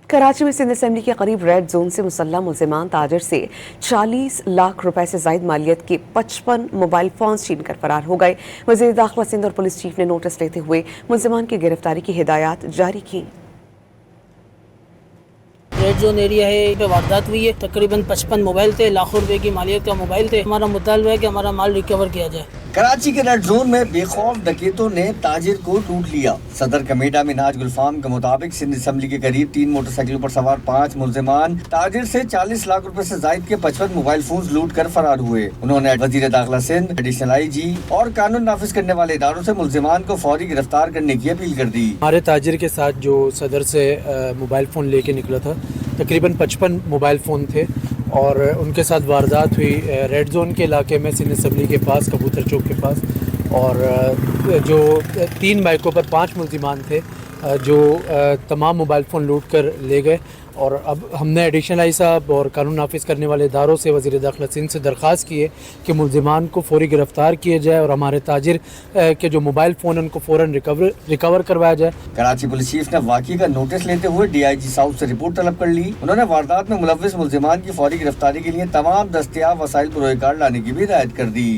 कराची में सिंध असेंबली के करीब रेड जोन से मुसल्लह मुल्जिमान ताजिर से 40 लाख रुपए से जायद मालियत के 55 मोबाइल फोन छीन कर फरार हो गए। वज़ीर दाखिला सिंध और पुलिस चीफ ने नोटिस लेते हुए मुल्जिमान की गिरफ्तारी की हिदायत जारी की। रेड जोन एरिया है, पे वारदात हुई है। तकरीबन 55 मोबाइल थे, लाखों रुपए की मालियत का मोबाइल थे। हमारा मुतालबा है कि हमारा माल रिकवर किया जाए। कराची के रेड जोन में बेखौफ डकैतों ने ताजिर को लूट लिया। सदर कमेटा मिनाज गुलफाम के मुताबिक सिंध असेंबली के करीब 3 मोटरसाइकिलों पर सवार 5 मुल्जिमान ताजिर से 40 लाख रुपए से जायद के 55 मोबाइल फोन लूट कर फरार हुए। उन्होंने वजीर दाखिला सिंध, एडिशनल IG और कानून नाफिज करने वाले इदारों से मुल्जिमान को फौरी गिरफ्तार करने की अपील कर दी। हमारे ताजिर के साथ जो सदर से मोबाइल फ़ोन लेके निकला था, तकरीबन 55 मोबाइल फ़ोन थे और उनके साथ वारदात हुई रेड जोन के इलाके में सिंध असेंबली के पास, कबूतर चौक के पास। और जो 3 बाइकों पर 5 मुल्जिमान थे जो तमाम मोबाइल फ़ोन लूट कर ले गए। और अब हमने एडिशनल आई साहब और कानून नाफिज करने वाले इदारों से वज़ीर दाखिला सिंध से दरख्वास्त की है कि मुल्जिमान को फौरी गिरफ़्तार किया जाए और हमारे ताजिर के जो मोबाइल फ़ोन उनको फ़ौरन रिकवर करवाया जाए। कराची पुलिस चीफ ने वाक़ई का नोटिस लेते हुए DIG साउथ से रिपोर्ट तलब कर ली। उन्होंने वारदात में मुलव्विस मुल्जिमान की फौरी गिरफ्तारी के लिए तमाम दस्तयाब वसाइल पर रोएकार लाने की भी हिदायत कर दी।